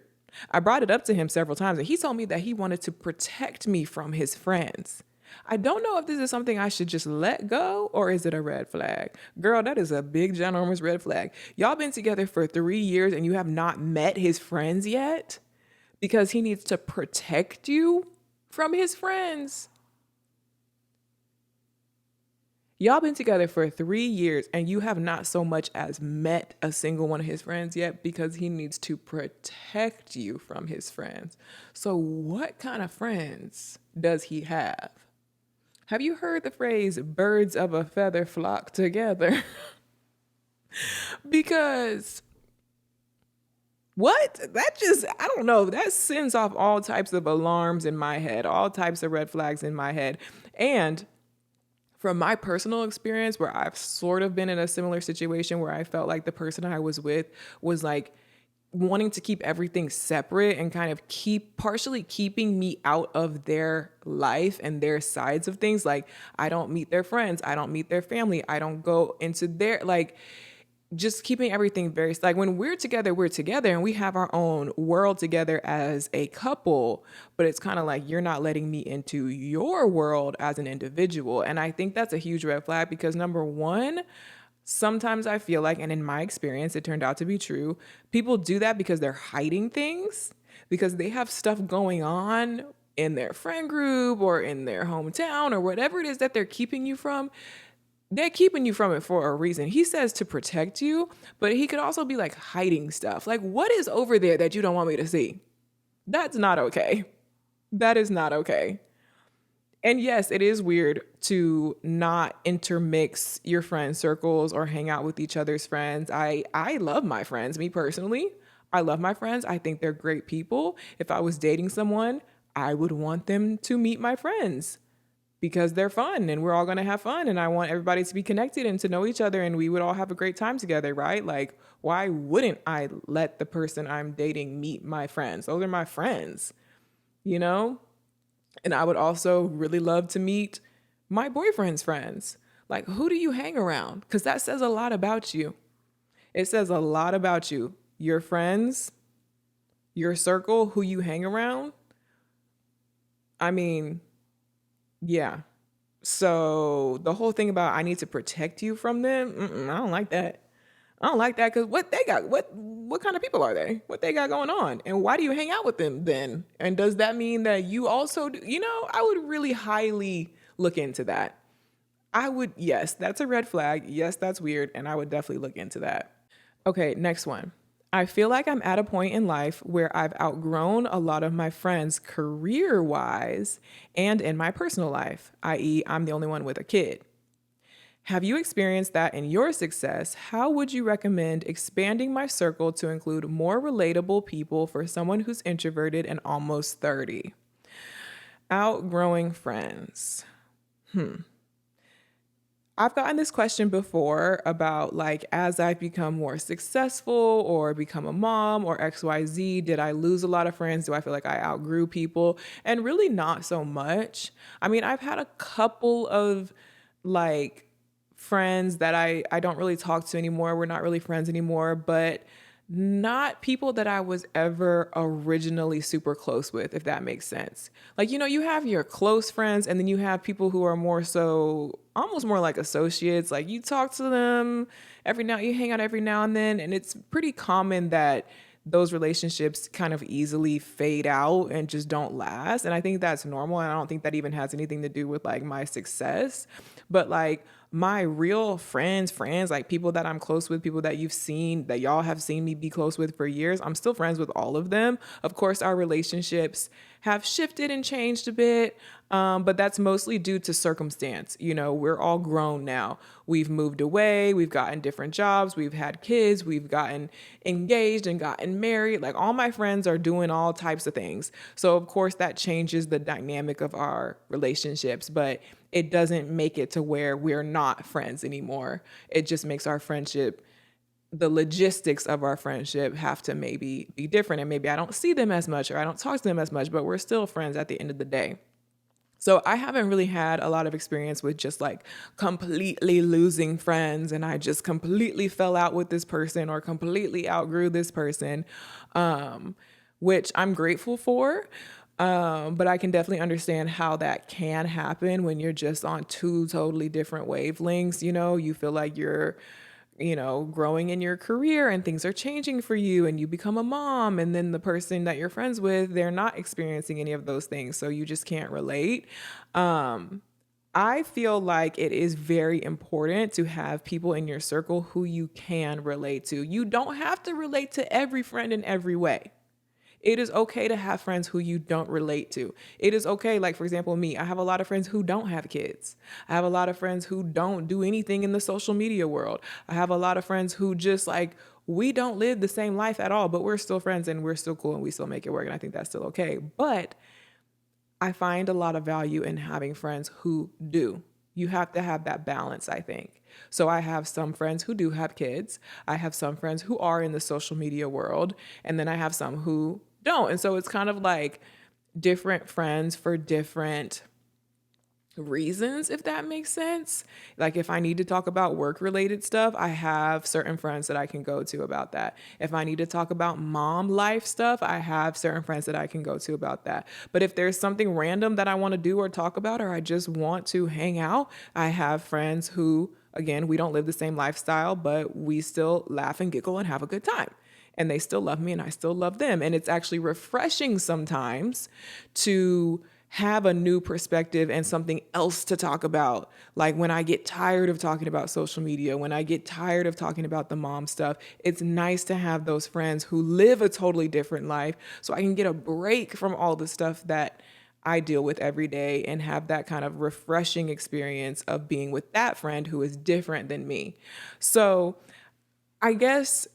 I brought it up to him several times and he told me that he wanted to protect me from his friends. I don't know if this is something I should just let go or is it a red flag? Girl, that is a big, ginormous red flag. Y'all been together for 3 years and you have not met his friends yet because he needs to protect you from his friends. Y'all been together for 3 years and you have not so much as met a single one of his friends yet because he needs to protect you from his friends. So what kind of friends does he have? Have you heard the phrase birds of a feather flock together? Because what? I don't know. That sends off all types of alarms in my head, all types of red flags in my head. And from my personal experience, where I've sort of been in a similar situation where I felt like the person I was with was like wanting to keep everything separate and kind of partially keeping me out of their life and their sides of things. Like, I don't meet their friends, I don't meet their family, I don't go into their, like, just keeping everything very, like, when we're together and we have our own world together as a couple, but it's kind of like you're not letting me into your world as an individual. And I think that's a huge red flag because number one, sometimes I feel like, and in my experience, it turned out to be true, people do that because they're hiding things, because they have stuff going on in their friend group or in their hometown or whatever it is that they're keeping you from. They're keeping you from it for a reason. He says to protect you, but he could also be like hiding stuff. Like, what is over there that you don't want me to see? That's not okay. That is not okay. And yes, it is weird to not intermix your friend circles or hang out with each other's friends. I love my friends, me personally. I love my friends. I think they're great people. If I was dating someone, I would want them to meet my friends because they're fun and we're all going to have fun. And I want everybody to be connected and to know each other and we would all have a great time together, right? Like, why wouldn't I let the person I'm dating meet my friends? Those are my friends, you know? And I would also really love to meet my boyfriend's friends. Like, who do you hang around? Because that says a lot about you. It says a lot about you. Your friends, your circle, who you hang around. I mean, yeah. So the whole thing about I need to protect you from them, I don't like that. I don't like that because what kind of people are they? What they got going on? And why do you hang out with them then? And does that mean that you also do, I would really highly look into that. Yes, that's a red flag. Yes, that's weird. And I would definitely look into that. Okay, next one. I feel like I'm at a point in life where I've outgrown a lot of my friends career-wise and in my personal life, i.e., I'm the only one with a kid. Have you experienced that in your success? How would you recommend expanding my circle to include more relatable people for someone who's introverted and almost 30? Outgrowing friends. I've gotten this question before about like, as I've become more successful or become a mom or XYZ, did I lose a lot of friends? Do I feel like I outgrew people? And really not so much. I mean, I've had a couple of like friends that I don't really talk to anymore. We're not really friends anymore, but not people that I was ever originally super close with, if that makes sense. Like, you have your close friends and then you have people who are more so almost more like associates. Like you talk to them you hang out every now and then. And it's pretty common that those relationships kind of easily fade out and just don't last. And I think that's normal. And I don't think that even has anything to do with like my success, but like my real friends, like people that I'm close with, people that that y'all have seen me be close with for years. I'm still friends with all of them. Of course, our relationships have shifted and changed a bit. But that's mostly due to circumstance. We're all grown now. We've moved away. We've gotten different jobs. We've had kids. We've gotten engaged and gotten married. Like all my friends are doing all types of things. So of course that changes the dynamic of our relationships, but it doesn't make it to where we're not friends anymore. It just makes our friendship, the logistics of our friendship have to maybe be different. And maybe I don't see them as much or I don't talk to them as much, but we're still friends at the end of the day. So I haven't really had a lot of experience with just like completely losing friends and I just completely fell out with this person or completely outgrew this person, which I'm grateful for. But I can definitely understand how that can happen when you're just on two totally different wavelengths. You feel like you're growing in your career and things are changing for you and you become a mom and then the person that you're friends with, they're not experiencing any of those things. So you just can't relate. I feel like it is very important to have people in your circle who you can relate to. You don't have to relate to every friend in every way. It is okay to have friends who you don't relate to. It is okay, like for example, me, I have a lot of friends who don't have kids. I have a lot of friends who don't do anything in the social media world. I have a lot of friends who just like, we don't live the same life at all, but we're still friends and we're still cool and we still make it work. And I think that's still okay. But I find a lot of value in having friends who do. You have to have that balance, I think. So I have some friends who do have kids. I have some friends who are in the social media world. And then I have some who don't. And so it's kind of like different friends for different reasons, if that makes sense. Like if I need to talk about work related stuff, I have certain friends that I can go to about that. If I need to talk about mom life stuff, I have certain friends that I can go to about that. But if there's something random that I want to do or talk about, or I just want to hang out, I have friends who, again, we don't live the same lifestyle, but we still laugh and giggle and have a good time. And they still love me and I still love them. And it's actually refreshing sometimes to have a new perspective and something else to talk about. Like when I get tired of talking about social media, when I get tired of talking about the mom stuff, it's nice to have those friends who live a totally different life so I can get a break from all the stuff that I deal with every day and have that kind of refreshing experience of being with that friend who is different than me. So I guess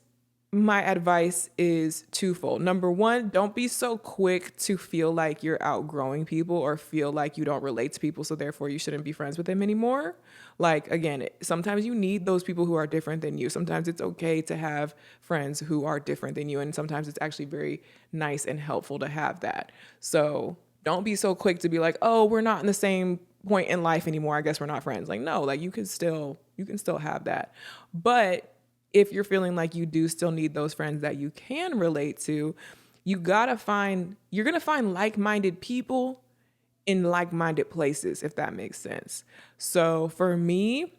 my advice is twofold. Number one, don't be so quick to feel like you're outgrowing people or feel like you don't relate to people, so therefore you shouldn't be friends with them anymore. Like, again, sometimes you need those people who are different than you. Sometimes it's okay to have friends who are different than you, and sometimes it's actually very nice and helpful to have that. So don't be so quick to be like, oh, we're not in the same point in life anymore, I guess we're not friends. Like, no, like you can still have that. But if you're feeling like you do still need those friends that you can relate to, you're going to find like-minded people in like-minded places, if that makes sense. So for me,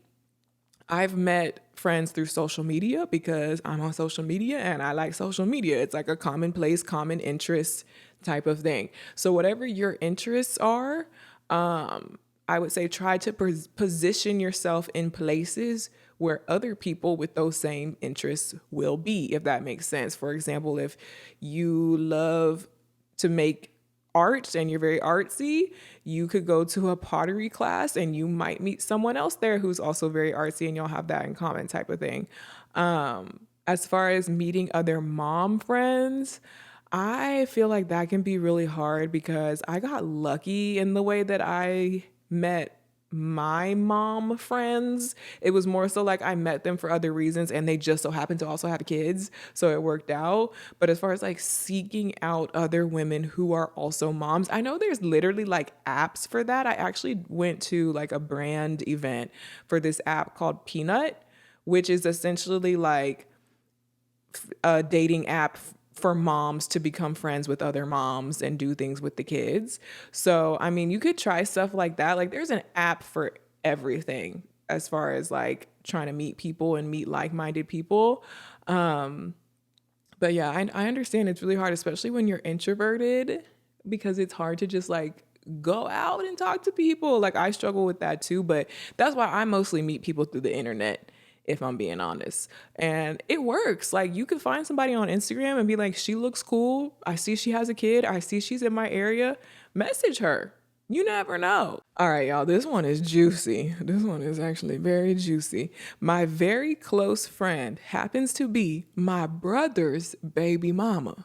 I've met friends through social media because I'm on social media and I like social media. It's like a common place, common interest type of thing. So whatever your interests are, I would say try to position yourself in places where other people with those same interests will be, if that makes sense. For example, if you love to make art and you're very artsy, you could go to a pottery class and you might meet someone else there who's also very artsy and you'll have that in common type of thing. As far as meeting other mom friends, I feel like that can be really hard because I got lucky in the way that I met my mom friends. It was more so like I met them for other reasons and they just so happened to also have kids, so it worked out. But as far as like seeking out other women who are also moms, I know there's literally like apps for that. I actually went to like a brand event for this app called Peanut, which is essentially like a dating app for moms to become friends with other moms and do things with the kids. So, I mean, you could try stuff like that. Like there's an app for everything as far as like trying to meet people and meet like-minded people. But yeah, I understand it's really hard, especially when you're introverted, because it's hard to just like go out and talk to people. Like I struggle with that too, but that's why I mostly meet people through the internet, if I'm being honest. And it works. Like you can find somebody on Instagram and be like, she looks cool. I see she has a kid. I see she's in my area. Message her. You never know. All right, y'all, this one is juicy. This one is actually very juicy. My very close friend happens to be my brother's baby mama.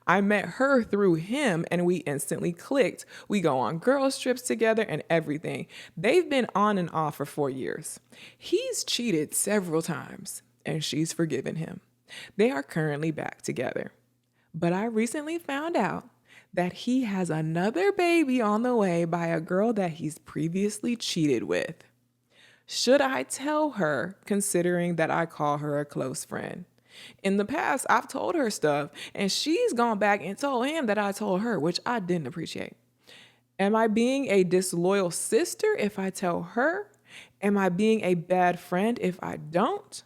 I met her through him and we instantly clicked. We go on girls trips together and everything. They've been on and off for 4 years. He's cheated several times and she's forgiven him. They are currently back together. But I recently found out that he has another baby on the way by a girl that he's previously cheated with. Should I tell her, considering that I call her a close friend? In the past, I've told her stuff, and she's gone back and told him that I told her, which I didn't appreciate. Am I being a disloyal sister if I tell her? Am I being a bad friend if I don't?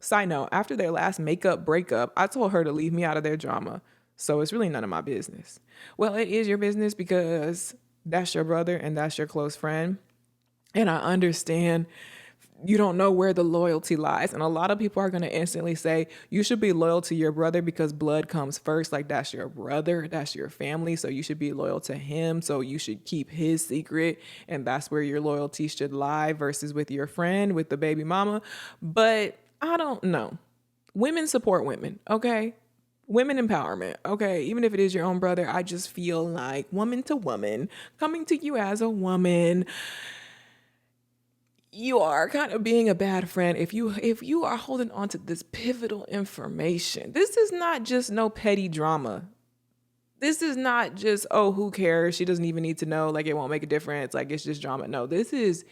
Side note, after their last breakup, I told her to leave me out of their drama. So it's really none of my business. Well, it is your business because that's your brother and that's your close friend. And I understand you don't know where the loyalty lies. And a lot of people are going to instantly say, you should be loyal to your brother because blood comes first. Like, that's your brother, that's your family. So you should be loyal to him. So you should keep his secret. And that's where your loyalty should lie versus with your friend, with the baby mama. But I don't know. Women support women, okay? Women empowerment, okay? Even if it is your own brother, I just feel like woman to woman, coming to you as a woman, you are kind of being a bad friend if you are holding on to this pivotal information. This is not just no petty drama. This is not just, oh, who cares? She doesn't even need to know. Like, it won't make a difference. Like, it's just drama. No, this is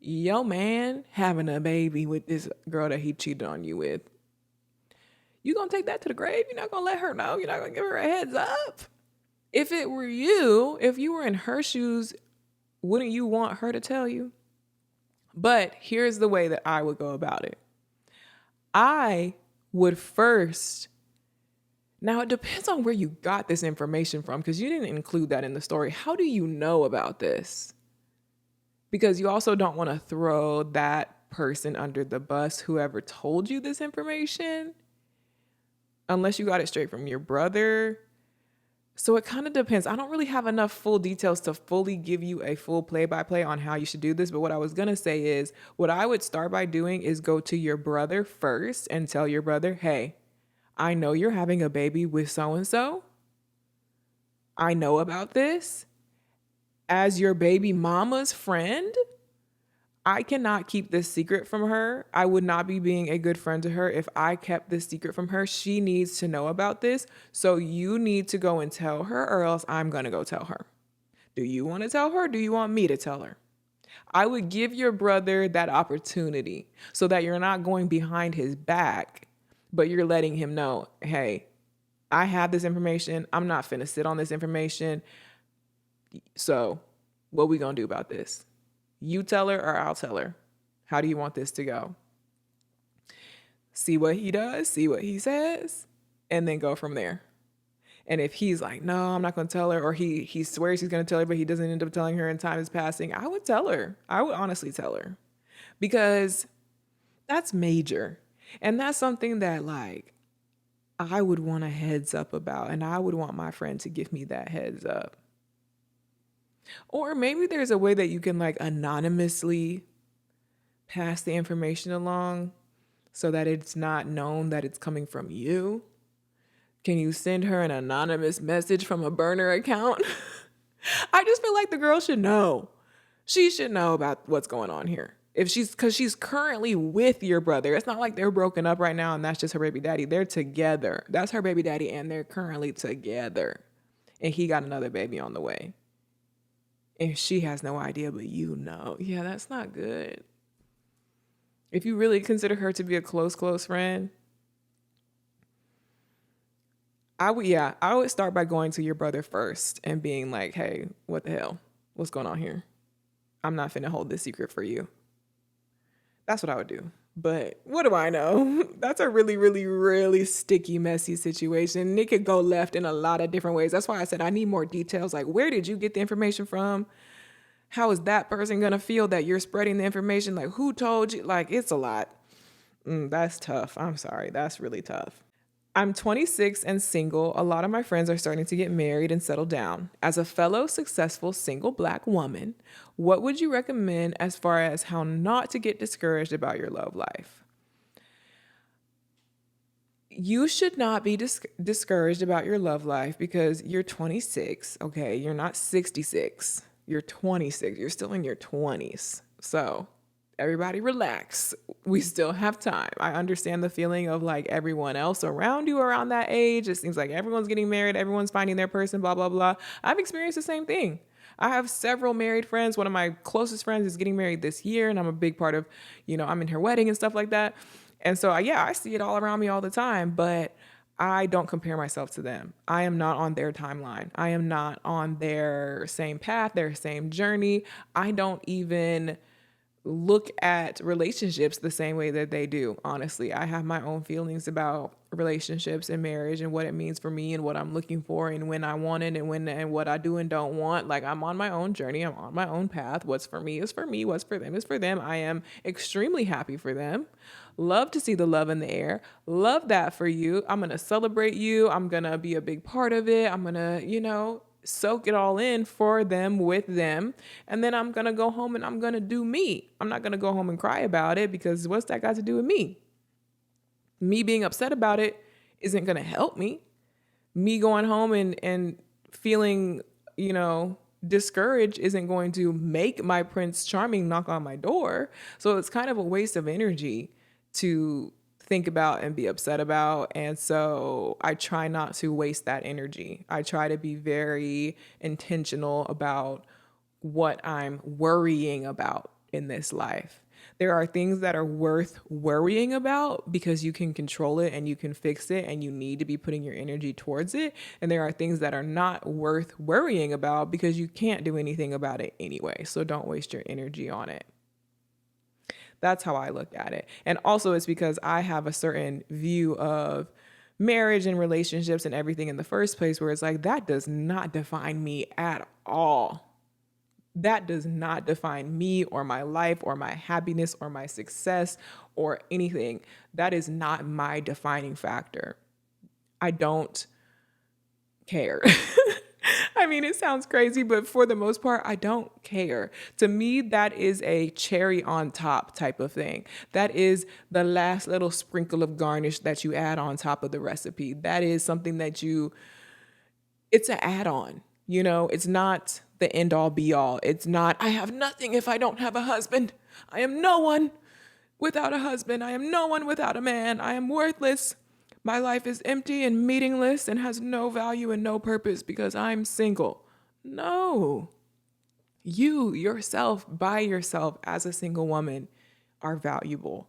your man having a baby with this girl that he cheated on you with. You gonna take that to the grave? You're not gonna let her know? You're not gonna give her a heads up? If it were you, if you were in her shoes, wouldn't you want her to tell you? But here's the way that I would go about it. I would first, now it depends on where you got this information from, because you didn't include that in the story. How do you know about this? Because you also don't want to throw that person under the bus, whoever told you this information, unless you got it straight from your brother. So it kind of depends. I don't really have enough full details to fully give you a full play-by-play on how you should do this. But what I was going to say is, what I would start by doing is go to your brother first and tell your brother, hey, I know you're having a baby with so-and-so. I know about this. As your baby mama's friend, I cannot keep this secret from her. I would not be being a good friend to her if I kept this secret from her. She needs to know about this. So you need to go and tell her, or else I'm going to go tell her. Do you want to tell her? Do you want me to tell her? I would give your brother that opportunity so that you're not going behind his back, but you're letting him know, hey, I have this information. I'm not finna sit on this information. So what we going to do about this? You tell her or I'll tell her. How do you want this to go? See what he does, see what he says, and then go from there. And if he's like, no, I'm not going to tell her, or he swears he's going to tell her, but he doesn't end up telling her and time is passing, I would tell her. I would honestly tell her. Because that's major. And that's something that, like, I would want a heads up about, and I would want my friend to give me that heads up. Or maybe there's a way that you can, like, anonymously pass the information along so that it's not known that it's coming from you. Can you send her an anonymous message from a burner account? I just feel like the girl should know. She should know about what's going on here. Because she's currently with your brother. It's not like they're broken up right now and that's just her baby daddy. They're together. That's her baby daddy and they're currently together. And he got another baby on the way. And she has no idea, but you know. Yeah, that's not good. If you really consider her to be a close friend, I would start by going to your brother first and being like, hey, what the hell? What's going on here? I'm not finna hold this secret for you. That's what I would do. But what do I know? That's a really, really, really sticky, messy situation. It could go left in a lot of different ways. That's why I said I need more details. Like, where did you get the information from? How is that person going to feel that you're spreading the information? Like, who told you? Like, it's a lot. That's tough. I'm sorry. That's really tough. I'm 26 and single. A lot of my friends are starting to get married and settle down. As a fellow successful single Black woman, what would you recommend as far as how not to get discouraged about your love life? You should not be discouraged about your love life because you're 26, okay? You're not 66. You're 26. You're still in your 20s. So Everybody relax. We still have time. I understand the feeling of like everyone else around you around that age. It seems like everyone's getting married, everyone's finding their person, blah, blah, blah. I've experienced the same thing. I have several married friends. One of my closest friends is getting married this year, and I'm a big part of, I'm in her wedding and stuff like that. And so, yeah, I see it all around me all the time, but I don't compare myself to them. I am not on their timeline. I am not on their same path, their same journey. I don't even look at relationships the same way that they do. Honestly, I have my own feelings about relationships and marriage and what it means for me and what I'm looking for and when I want it and what I do and don't want. Like, I'm on my own journey. I'm on my own path. What's for me is for me. What's for them is for them. I am extremely happy for them. Love to see the love in the air. Love that for you. I'm going to celebrate you. I'm going to be a big part of it. I'm going to, soak it all in for them, with them. And then I'm going to go home and I'm going to do me. I'm not going to go home and cry about it, because what's that got to do with me? Me being upset about it isn't going to help me. Me going home and feeling, discouraged isn't going to make my Prince Charming knock on my door. So it's kind of a waste of energy to think about and be upset about. And so I try not to waste that energy. I try to be very intentional about what I'm worrying about in this life. There are things that are worth worrying about because you can control it and you can fix it and you need to be putting your energy towards it. And there are things that are not worth worrying about because you can't do anything about it anyway. So don't waste your energy on it. That's how I look at it. And also it's because I have a certain view of marriage and relationships and everything in the first place, where it's like, that does not define me at all. That does not define me or my life or my happiness or my success or anything. That is not my defining factor. I don't care. I mean, it sounds crazy, but for the most part, I don't care. To me, that is a cherry on top type of thing. That is the last little sprinkle of garnish that you add on top of the recipe. That is something that it's an add-on, it's not the end all be all. It's not, I have nothing if I don't have a husband. I am no one without a husband. I am no one without a man. I am worthless. My life is empty and meaningless and has no value and no purpose because I'm single. No. You, yourself, by yourself, as a single woman, are valuable.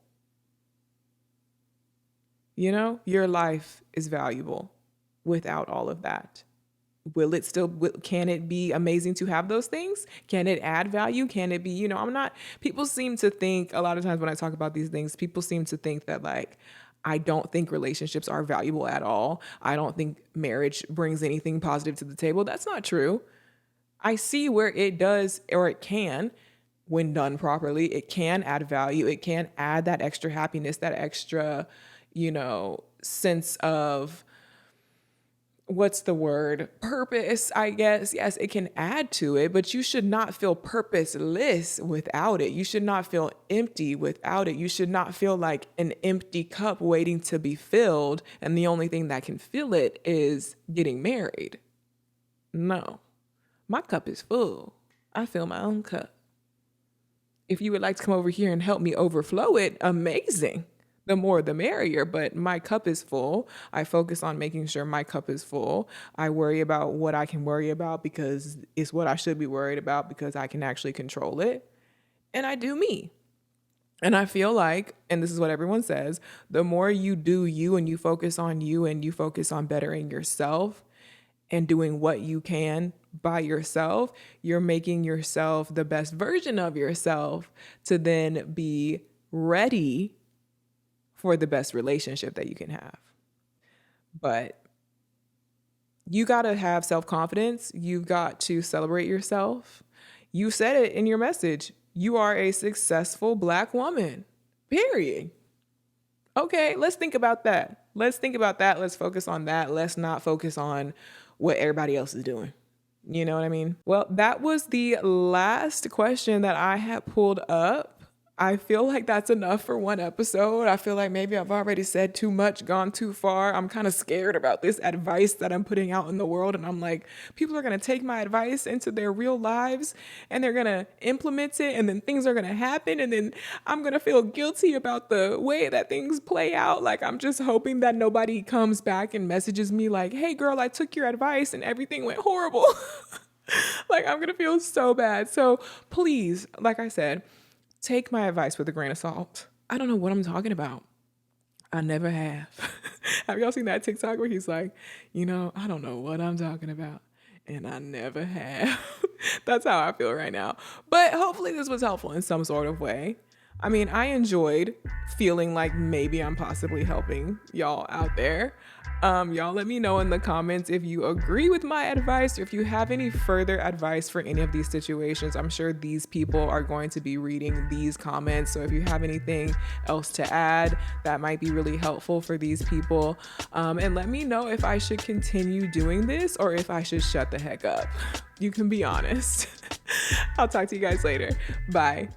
Your life is valuable without all of that. Can it be amazing to have those things? Can it add value? Can it be, people seem to think, a lot of times when I talk about these things, people seem to think that like, I don't think relationships are valuable at all. I don't think marriage brings anything positive to the table. That's not true. I see where it does, or it can, when done properly, it can add value. It can add that extra happiness, that extra, sense of, what's the word? Purpose, I guess. Yes, it can add to it, but you should not feel purposeless without it. You should not feel empty without it. You should not feel like an empty cup waiting to be filled, and the only thing that can fill it is getting married. No, my cup is full. I fill my own cup. If you would like to come over here and help me overflow it, amazing. The more the merrier, but my cup is full. I focus on making sure my cup is full. I worry about what I can worry about because it's what I should be worried about because I can actually control it. And I do me. And I feel like, and this is what everyone says, the more you do you and you focus on bettering yourself and doing what you can by yourself, you're making yourself the best version of yourself to then be ready for the best relationship that you can have. But you got to have self-confidence. You've got to celebrate yourself. You said it in your message. You are a successful Black woman, period. Okay, let's think about that. Let's focus on that. Let's not focus on what everybody else is doing. You know what I mean? Well, that was the last question that I had pulled up. I feel like that's enough for one episode. I feel like maybe I've already said too much, gone too far. I'm kind of scared about this advice that I'm putting out in the world. And I'm like, people are going to take my advice into their real lives and they're going to implement it. And then things are going to happen. And then I'm going to feel guilty about the way that things play out. Like, I'm just hoping that nobody comes back and messages me like, hey, girl, I took your advice and everything went horrible. Like, I'm going to feel so bad. So please, like I said, take my advice with a grain of salt. I don't know what I'm talking about. I never have. Have y'all seen that TikTok where he's like, I don't know what I'm talking about. And I never have. That's how I feel right now. But hopefully this was helpful in some sort of way. I mean, I enjoyed feeling like maybe I'm possibly helping y'all out there. Y'all let me know in the comments if you agree with my advice or if you have any further advice for any of these situations. I'm sure these people are going to be reading these comments. So if you have anything else to add, that might be really helpful for these people. And let me know if I should continue doing this or if I should shut the heck up. You can be honest. I'll talk to you guys later. Bye.